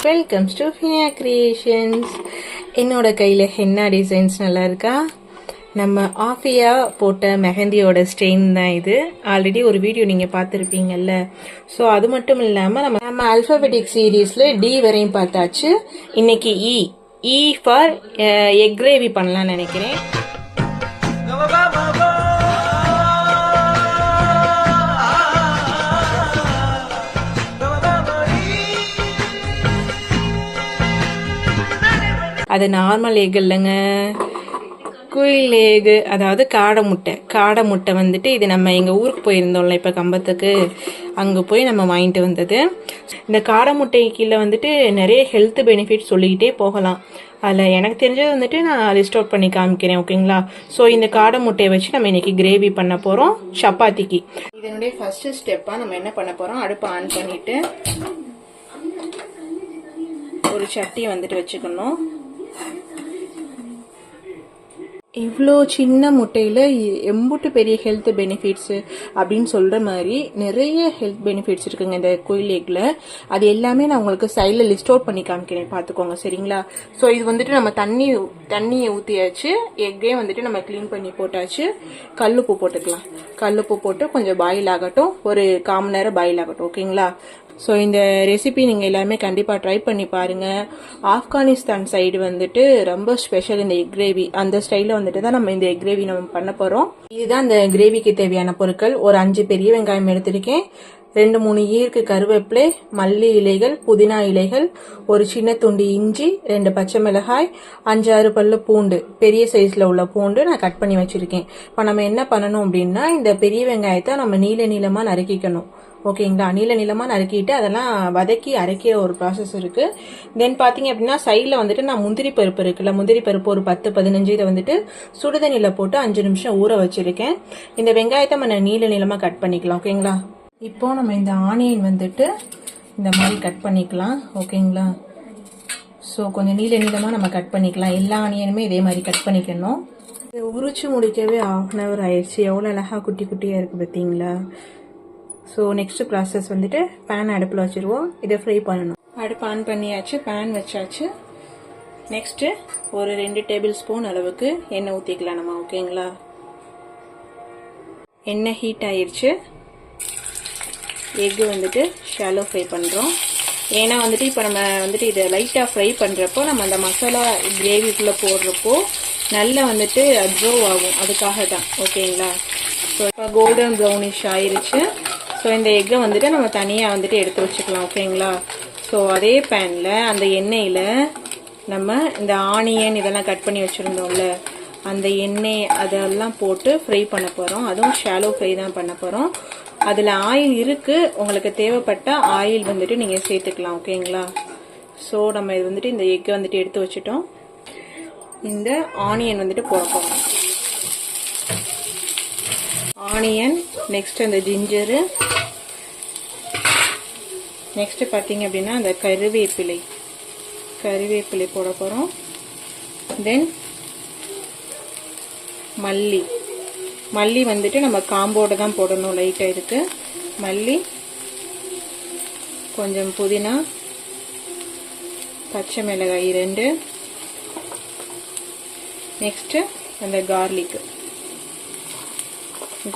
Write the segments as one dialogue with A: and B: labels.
A: Welcomes to flea creations. என்னோட கையில் henna designs நல்லா இருக்கா? நம்ம ஆஃபியா போட்ட மெஹந்தியோட ஸ்டெயின் தான் இது. ஆல்ரெடி ஒரு வீடியோ நீங்கள் பார்த்துருப்பீங்கல்ல. ஸோ அது மட்டும் இல்லாமல் நம்ம அல்ஃபாபெட்டிக் சீரீஸில் டி வரையும் பார்த்தாச்சு. இன்னைக்கு இ ஃபார் எக் கிரேவி பண்ணலான்னு நினைக்கிறேன். அது நார்மல் எக் இல்லைங்க, குயில் எக், அதாவது காடை முட்டை வந்துட்டு இது நம்ம எங்கள் ஊருக்கு போயிருந்தோம்ல இப்போ கம்பத்துக்கு, அங்கே போய் நம்ம வாங்கிட்டு வந்தது. இந்த காடை முட்டை கீழே வந்துட்டு நிறைய ஹெல்த் பெனிஃபிட் சொல்லிக்கிட்டே போகலாம். அதில் எனக்கு தெரிஞ்சது வந்துட்டு நான் லிஸ்ட் அவுட் பண்ணி காமிக்கிறேன், ஓகேங்களா? ஸோ இந்த காடை முட்டையை வச்சு நம்ம இன்னைக்கு கிரேவி பண்ண போகிறோம் சப்பாத்திக்கு. இதனுடைய ஃபர்ஸ்ட் ஸ்டெப்பாக நம்ம என்ன பண்ண போகிறோம், அடுப்பை ஆன் பண்ணிவிட்டு ஒரு சட்டி வந்துட்டு வச்சுக்கணும். இவ்வளோ சின்ன முட்டையில் எம்புட்டு பெரிய ஹெல்த் பெனிஃபிட்ஸு அப்படின்னு சொல்கிற மாதிரி நிறைய ஹெல்த் பெனிஃபிட்ஸ் இருக்குங்க இந்த குயில் எக்கில். அது எல்லாமே நான் உங்களுக்கு சைடில் லிஸ்ட் அவுட் பண்ணி காமிக்கிறேன், பார்த்துக்கோங்க, சரிங்களா? ஸோ இது வந்துட்டு நம்ம தண்ணியை ஊற்றியாச்சு, எக்கே வந்துட்டு நம்ம க்ளீன் பண்ணி போட்டாச்சு. கல்லுப்பு போட்டுக்கலாம். கல்லுப்பு போட்டு கொஞ்சம் பாயில் ஆகட்டும், ஒரு 1/4 மணி நேரம் பாயில் ஆகட்டும், ஓகேங்களா? ஸோ இந்த ரெசிபி நீங்கள் எல்லாமே கண்டிப்பாக ட்ரை பண்ணி பாருங்கள். ஆப்கானிஸ்தான் சைடு வந்துட்டு ரொம்ப ஸ்பெஷல் இந்த எக் கிரேவி. அந்த ஸ்டைலில் வந்துட்டு தான் நம்ம இந்த எக் கிரேவி நம்ம பண்ண போகிறோம். இதுதான் இந்த கிரேவிக்கு தேவையான பொருட்கள். ஒரு 5 பெரிய வெங்காயம் எடுத்திருக்கேன், 2-3 ஈர்க்கு கருவேப்பிலை, மல்லி இலைகள், புதினா இலைகள், ஒரு சின்ன துண்டு இஞ்சி, 2 பச்சை மிளகாய், 5-6 பல்லு பூண்டு, பெரிய சைஸில் உள்ள பூண்டு நான் கட் பண்ணி வச்சுருக்கேன். இப்போ நம்ம என்ன பண்ணணும் அப்படின்னா, இந்த பெரிய வெங்காயத்தை நம்ம நீளமாக நறுக்கிக்கணும், ஓகேங்களா? நீளமாக நறுக்கிட்டு அதெல்லாம் வதக்கி அரைக்கிற ஒரு ப்ராசஸ் இருக்கு. தென் பார்த்தீங்க அப்படின்னா சைடில் வந்துட்டு நான் முந்திரி பருப்பு இருக்குல்ல, முந்திரி பருப்பு ஒரு 10-15 இதை வந்துட்டு சுடுதண்ணியில் போட்டு 5 நிமிஷம் ஊற வச்சிருக்கேன். இந்த வெங்காயத்தை நம்ம நீளமாக கட் பண்ணிக்கலாம், ஓகேங்களா? இப்போ நம்ம இந்த ஆனியன் வந்துட்டு இந்த மாதிரி கட் பண்ணிக்கலாம், ஓகேங்களா? ஸோ கொஞ்சம் நீளமாக நம்ம கட் பண்ணிக்கலாம். எல்லா ஆனியனுமே இதே மாதிரி கட் பண்ணிக்கணும். உரிச்சு முடிக்கவே 1/2 hour ஆயிடுச்சு. எவ்வளோ அழகாக குட்டி குட்டியாக இருக்குது பார்த்தீங்களா? ஸோ நெக்ஸ்ட் ப்ராசஸ் வந்துட்டு பேன் அடுப்பில் வச்சுருவோம், இதை ஃப்ரை பண்ணணும். அடுப்பு ஆன் பண்ணியாச்சு, பேன் வச்சாச்சு. நெக்ஸ்ட்டு ஒரு 2 டேபிள் ஸ்பூன் அளவுக்கு எண்ணெய் ஊற்றிக்கலாம் நம்ம, ஓகேங்களா? எண்ணெய் ஹீட் ஆயிடுச்சு. எக்கு வந்துட்டு ஷாலோ ஃப்ரை பண்ணுறோம். ஏன்னா வந்துட்டு இப்போ நம்ம வந்துட்டு இதை லைட்டாக ஃப்ரை பண்ணுறப்போ நம்ம அந்த மசாலா கிரேவிக்குள்ளே போடுறப்போ நல்லா வந்துட்டு அப்சர்வ் ஆகும், அதுக்காக தான், ஓகேங்களா? ஸோ இப்போ கோல்டன் ப்ரௌனிஷ் ஆயிடுச்சு. ஸோ இந்த எக்கை வந்துட்டு நம்ம தனியாக வந்துட்டு எடுத்து வச்சுக்கலாம், ஓகேங்களா? ஸோ அதே பேனில் அந்த எண்ணெயில் நம்ம இந்த ஆனியன் இதெல்லாம் கட் பண்ணி வச்சுருந்தோம்ல, அந்த எண்ணெய் அதெல்லாம் போட்டு ஃப்ரை பண்ண போகிறோம். அதுவும் ஷாலோ ஃப்ரை தான் பண்ண போகிறோம். அதில் ஆயில் இருக்குது, உங்களுக்கு தேவைப்பட்ட ஆயில் வந்துட்டு நீங்கள் சேர்த்துக்கலாம், ஓகேங்களா? ஸோ நம்ம இது வந்துட்டு இந்த எக்கை வந்துட்டு எடுத்து வச்சுட்டோம். இந்த ஆனியன் வந்துட்டு போட போகிறோம். ஆனியன், நெக்ஸ்ட் அந்த ஜிஞ்சரு, நெக்ஸ்ட் பார்த்தீங்க அப்படின்னா அந்த கருவேப்பிலை போட போகிறோம். தென் மல்லி வந்துட்டு நம்ம காம்போட தான் போடணும், லைட்டாக இருக்கு மல்லி, கொஞ்சம் புதினா, பச்சை மிளகாய் 2, நெக்ஸ்ட் அந்த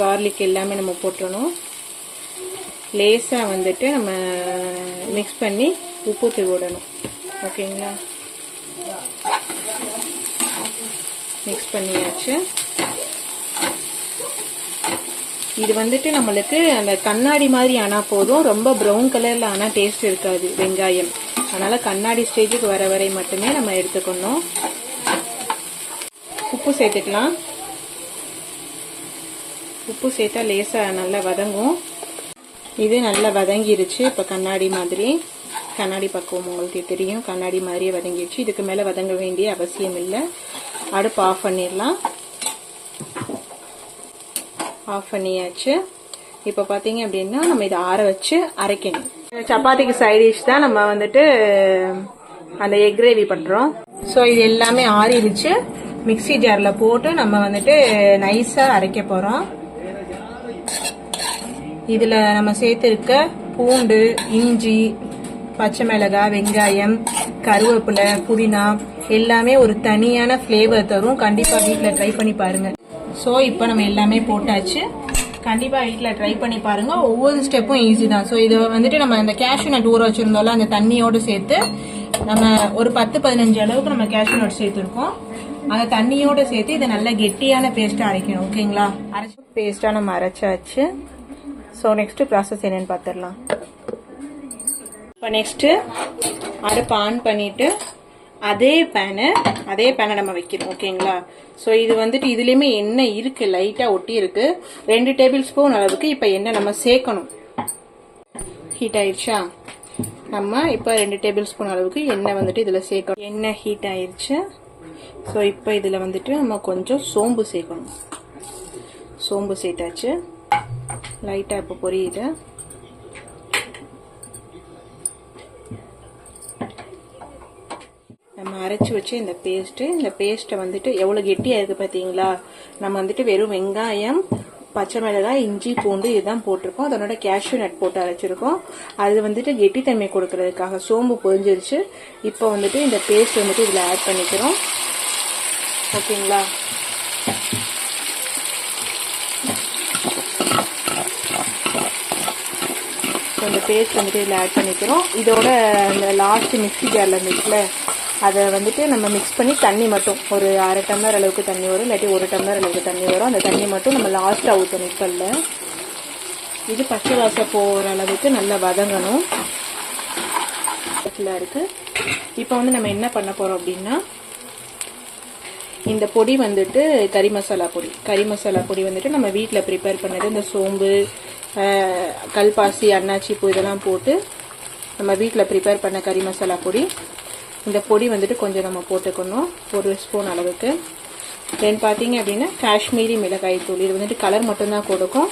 A: கார்லிக் எல்லாமே நம்ம போட்டுறணும். லேசாக வந்துட்டு நம்ம மிக்ஸ் பண்ணி உப்பு விடணும், ஓகேங்களா? மிக்ஸ் பண்ணியாச்சு. இது வந்துட்டு நம்மளுக்கு அந்த கண்ணாடி மாதிரி ஆனால் போதும், ரொம்ப ப்ரௌன் கலரில் ஆனால் டேஸ்ட் இருக்காது வெங்காயம். அதனால் கண்ணாடி ஸ்டேஜுக்கு வரை மட்டுமே நம்ம எடுத்துக்கணும். உப்பு சேர்த்துக்கலாம். உப்பு சேர்த்தா லேசாக நல்லா வதங்கும். இது நல்லா வதங்கிருச்சு. இப்போ கண்ணாடி பக்குவம் உங்களுக்கு தெரியும், கண்ணாடி மாதிரியே வதங்கிடுச்சு. இதுக்கு மேலே வதங்க வேண்டிய அவசியம் இல்லை. அடுப்பு ஆஃப் பண்ணிடலாம். ஆஃப் பண்ணியாச்சு. இப்போ பார்த்தீங்க அப்படின்னா நம்ம இதை ஆற வச்சு அரைக்கணும். சப்பாத்திக்கு சைட் டிஷ் தான் நம்ம வந்துட்டு அந்த எக் கிரேவி பண்ணுறோம். ஸோ இது எல்லாமே ஆறிடுச்சு. மிக்ஸி ஜாரில் போட்டு நம்ம வந்துட்டு நைஸாக அரைக்க போகிறோம். இதில் நம்ம சேர்த்துருக்க பூண்டு, இஞ்சி, பச்சை மிளகாய், வெங்காயம், கருவேப்பிலை, புதினா எல்லாமே ஒரு தனியான ஃப்ளேவர் தரும். கண்டிப்பாக வீட்டில் ட்ரை பண்ணி பாருங்கள். ஸோ இப்போ நம்ம எல்லாமே போட்டாச்சு. கண்டிப்பாக வீட்டில் ட்ரை பண்ணி பாருங்கள். ஒவ்வொரு ஸ்டெப்பும் ஈஸி தான். ஸோ இதை வந்துட்டு நம்ம இந்த கேஷ்யூ நட் ஊற வச்சுருந்தோம்ல, அந்த தண்ணியோடு சேர்த்து நம்ம ஒரு 10-15 அளவுக்கு நம்ம கேஷ்யூ நட் சேர்த்துருக்கோம். அந்த தண்ணியோடு சேர்த்து இதை நல்லா கெட்டியான பேஸ்ட்டாக அரைக்கணும். ஓகேங்களா? அரைச்சி பேஸ்ட்டாக நம்ம அரைச்சாச்சு. ஸோ நெக்ஸ்ட்டு ப்ராசஸ் என்னென்னு பார்த்துடலாம். இப்போ நெக்ஸ்ட்டு அடுப்பு ஆன் பண்ணிவிட்டு அதே பேனை நம்ம வைக்கணும். ஓகேங்களா? ஸோ இது வந்துட்டு இதுலேயுமே எண்ணெய் இருக்குது, லைட்டாக ஒட்டி இருக்குது. 2 டேபிள் ஸ்பூன் அளவுக்கு இப்போ எண்ணெய் நம்ம சேர்க்கணும். ஹீட் ஆயிடுச்சா? நம்ம இப்போ 2 டேபிள் ஸ்பூன் அளவுக்கு எண்ணெய் வந்துட்டு இதில் சேர்க்கணும். எண்ணெய் ஹீட் ஆயிடுச்சு. ஸோ இப்போ இதில் வந்துட்டு நம்ம கொஞ்சம் சோம்பு சேர்க்கணும். சோம்பு சேர்த்தாச்சு. லைட்டாக இப்போ பொரியுது. நம்ம அரைச்சி வச்சு இந்த பேஸ்ட்டை வந்துட்டு எவ்வளோ கெட்டியாக இருக்குது பார்த்தீங்களா? நம்ம வந்துட்டு வெறும் வெங்காயம், பச்சை மிளகாய், இஞ்சி, பூண்டு இதுதான் போட்டிருக்கோம். அதனோட கேஷ்யூ நட் போட்டு அரைச்சிருக்கோம். அது வந்துட்டு கெட்டித்தன்மை கொடுக்கறதுக்காக. சோம்பு பொரிஞ்சிருச்சு. இப்போ வந்துட்டு இந்த பேஸ்ட் வந்துட்டு இதில் ஆட் பண்ணிக்கிறோம். ஓகேங்களா? இந்த பேஸ்ட் வந்துட்டு இதில் ஆட் பண்ணிக்கிறோம். இதோட அந்த லாஸ்ட் மிக்ஸி ஜாரில் இருந்துச்சுல, அதை வந்துட்டு நம்ம மிக்ஸ் பண்ணி தண்ணி மட்டும் ஒரு 1/2 டம்ளர் அளவுக்கு தண்ணி வரும், இல்லாட்டி 1 டம்ளர் அளவுக்கு தண்ணி வரும். அந்த தண்ணி மட்டும் நம்ம லாஸ்ட்டாக ஊற்றணும். இப்போ இல்லை, இது பச்சை வாசம் போகிற அளவுக்கு நல்லா வதங்கணும். இருக்கு. இப்போ வந்து நம்ம என்ன பண்ண போகிறோம் அப்படின்னா, இந்த பொடி வந்துட்டு கறி மசாலா பொடி வந்துட்டு நம்ம வீட்டில் ப்ரிப்பேர் பண்ணது. இந்த சோம்பு, கல்பாசி, அன்னாச்சி பூ இதெல்லாம் போட்டு நம்ம வீட்டில் ப்ரிப்பேர் பண்ண கறி மசாலா பொடி. இந்த பொடி வந்துட்டு கொஞ்சம் நம்ம போட்டுக்கணும், 1 ஸ்பூன் அளவுக்கு. தென் பார்த்தீங்க அப்படின்னா காஷ்மீரி மிளகாய் தூள். இது வந்துட்டு கலர் மட்டும்தான் கொடுக்கும்,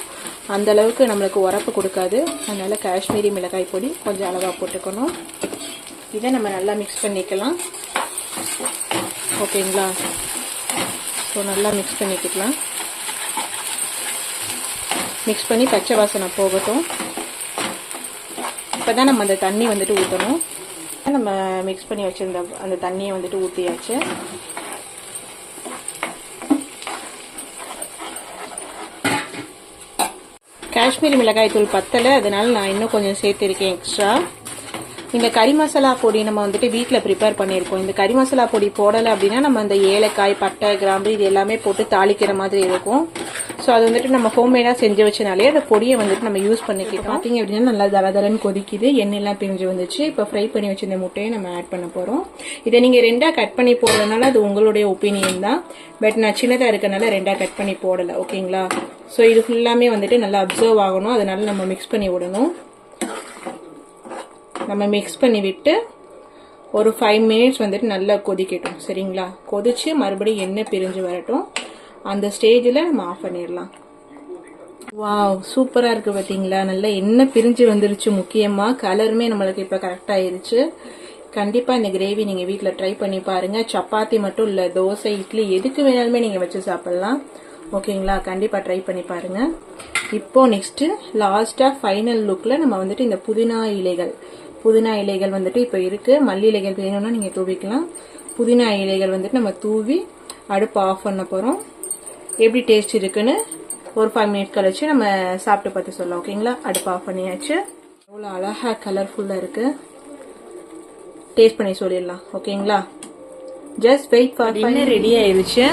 A: அந்த அளவுக்கு நம்மளுக்கு உரப்பு கொடுக்காது. அதனால காஷ்மீரி மிளகாய் பொடி கொஞ்சம் அளவாக போட்டுக்கணும். இதை நம்ம நல்லா மிக்ஸ் பண்ணிக்கலாம். ஓகேங்களா? ஸோ நல்லா மிக்ஸ் பண்ணிக்கலாம். மிக்ஸ் பண்ணி பச்சை வாசனை போகட்டும். இப்போ தான் நம்ம அந்த தண்ணி வந்துட்டு ஊற்றணும். நம்ம மிக்ஸ் பண்ணி வச்சிருந்த அந்த தண்ணியை வந்துட்டு ஊற்றியாச்சு. காஷ்மீரி மிளகாய் தூள் பத்தலை, அதனால நான் இன்னும் கொஞ்சம் சேர்த்துருக்கேன் எக்ஸ்ட்ரா. இந்த கறி மசாலா பொடி நம்ம வந்துட்டு வீட்டில் ப்ரிப்பேர் பண்ணியிருக்கோம். இந்த கறி மசாலா பொடி போடலை அப்படின்னா நம்ம அந்த ஏலக்காய், பட்டை, கிராம்பு இது எல்லாமே போட்டு தாளிக்கிற மாதிரி இருக்கும். ஸோ அது வந்துட்டு நம்ம ஹோம்மேடாக செஞ்சு வச்சனாலே அந்த பொடியை வந்துட்டு நம்ம யூஸ் பண்ணிக்கலாம். பார்த்தீங்க அப்படின்னா நல்லா தரதரன்னு கொதிக்குது, எண்ணெயெல்லாம் பிரிஞ்சு வந்துச்சு. இப்போ ஃப்ரை பண்ணி வச்சு இந்த முட்டையை நம்ம ஆட் பண்ண போகிறோம். இதை நீங்கள் 2ஆக கட் பண்ணி போடுறதுனால அது உங்களுடைய ஒப்பீனியன் தான். பட் நான் சின்னதாக இருக்கனால 2ஆக கட் பண்ணி போடலை. ஓகேங்களா? ஸோ இது ஃபுல்லாமே வந்துட்டு நல்லா அப்சர்வ் ஆகணும், அதனால நம்ம மிக்ஸ் பண்ணி விடணும். நம்ம மிக்ஸ் பண்ணி விட்டு ஒரு 5 மினிட்ஸ் வந்துட்டு நல்லா கொதிக்கட்டும். சரிங்களா? கொதிச்சு மறுபடியும் எண்ணெய் பிரிஞ்சு வரட்டும். அந்த ஸ்டேஜில் நம்ம ஆஃப் பண்ணிடலாம். வாவ், சூப்பராக இருக்குது பார்த்தீங்களா? நல்லா எண்ணெய் பிரிஞ்சு வந்துருச்சு. முக்கியமாக கலருமே நம்மளுக்கு இப்போ கரெக்டாகிருச்சு. கண்டிப்பாக இந்த கிரேவி நீங்கள் வீட்டில் ட்ரை பண்ணி பாருங்கள். சப்பாத்தி மட்டும் இல்லை, தோசை, இட்லி எதுக்கு வேணாலுமே நீங்கள் வச்சு சாப்பிட்லாம். ஓகேங்களா? கண்டிப்பாக ட்ரை பண்ணி பாருங்கள். இப்போது நெக்ஸ்ட்டு லாஸ்ட்டாக ஃபைனல் லுக்கில் நம்ம வந்துட்டு இந்த புதினா இலைகள் வந்துட்டு இப்போ இருக்குது. மல்லி இலைகள் வேணும்னா நீங்கள் தூவிக்கலாம். புதினா இலைகள் வந்துட்டு நம்ம தூவி அடுப்பு ஆஃப் பண்ண போகிறோம். எப்படி டேஸ்ட் இருக்குன்னு ஒரு 5 மினிட்ஸ் கழிச்சு நம்ம சாப்பிட்டு பார்த்து சொல்லலாம். ஓகேங்களா? அடுப்பு ஆஃப் பண்ணியாச்சு. அவ்வளோ அழகாக கலர்ஃபுல்லாக இருக்குது. டேஸ்ட் பண்ணி சொல்லிடலாம். ஓகேங்களா? Just wait for dinner ready ஆயிடுச்சு.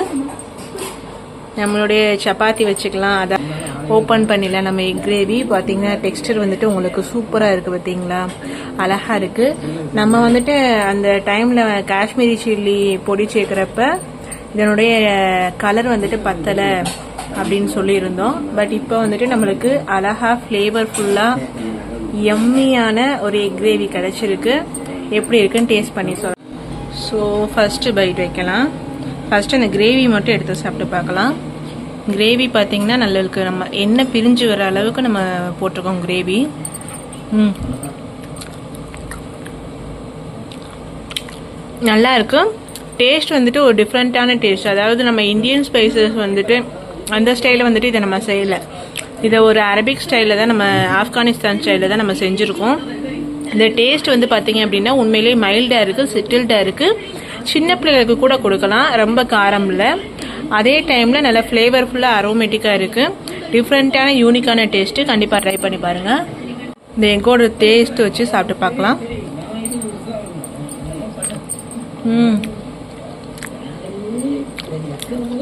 A: நம்மளுடைய சப்பாத்தி வச்சுக்கலாம். அதை ஓப்பன் பண்ணிடலாம். நம்ம எக் கிரேவி பார்த்தீங்கன்னா டெக்ஸ்டர் வந்துட்டு உங்களுக்கு சூப்பராக இருக்குது. பார்த்தீங்களா? அழகாக இருக்குது. நம்ம வந்துட்டு அந்த டைமில் காஷ்மீரி சில்லி பொடி சேர்க்குறப்ப இதனுடைய கலர் வந்துட்டு பத்தலை அப்படின்னு சொல்லியிருந்தோம். பட் இப்போ வந்துட்டு நம்மளுக்கு அழகாக ஃப்ளேவர்ஃபுல்லாக எம்மியான ஒரு எக் கிரேவி கிடச்சிருக்கு. எப்படி இருக்குன்னு டேஸ்ட் பண்ணி சொல்ல. ஸோ ஃபஸ்ட்டு பைட் வைக்கலாம். ஃபஸ்ட்டு அந்த கிரேவி மட்டும் எடுத்து சாப்பிட்டு பார்க்கலாம். கிரேவி பார்த்தீங்கன்னா நல்லருக்கு. நம்ம எண்ணெய் பிரிஞ்சு வர அளவுக்கு நம்ம போட்டிருக்கோம் கிரேவி. நல்லா இருக்கு. டேஸ்ட் வந்துட்டு ஒரு டிஃப்ரெண்ட்டான டேஸ்ட். அதாவது நம்ம இந்தியன் ஸ்பைசஸ் வந்துட்டு அந்த ஸ்டைலில் வந்துட்டு இதை நம்ம செய்யலை. இதை ஒரு அரபிக் ஸ்டைலில் தான், நம்ம ஆப்கானிஸ்தான் ஸ்டைலில் தான் நம்ம செஞ்சுருக்கோம். இந்த டேஸ்ட் வந்து பார்த்தீங்க அப்படின்னா உண்மையிலேயே மைல்டாக இருக்குது, செட்டில்டாக இருக்குது. சின்ன பிள்ளைகளுக்கு கூட கொடுக்கலாம், ரொம்ப காரம் இல்லை. அதே டைமில் நல்லா ஃப்ளேவர்ஃபுல்லாக அரோமேட்டிக்காக இருக்குது. டிஃப்ரெண்ட்டான யூனிக்கான டேஸ்ட்டு. கண்டிப்பாக ட்ரை பண்ணி பாருங்கள். இந்த எங்கோட டேஸ்ட் வச்சு சாப்பிட்டு பார்க்கலாம்.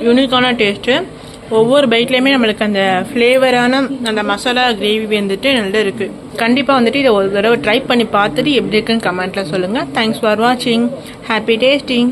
A: யூனிக்கான டேஸ்ட்டு. ஒவ்வொரு பைட்லேயுமே நம்மளுக்கு அந்த ஃப்ளேவரான அந்த மசாலா கிரேவி வந்துட்டு நல்லா இருக்குது. கண்டிப்பாக வந்துட்டு இதை ஒரு தடவை ட்ரை பண்ணி பார்த்துட்டு எப்படி இருக்குன்னு கமெண்ட்டில் சொல்லுங்கள். தேங்க்ஸ் ஃபார் வாட்சிங். Happy tasting.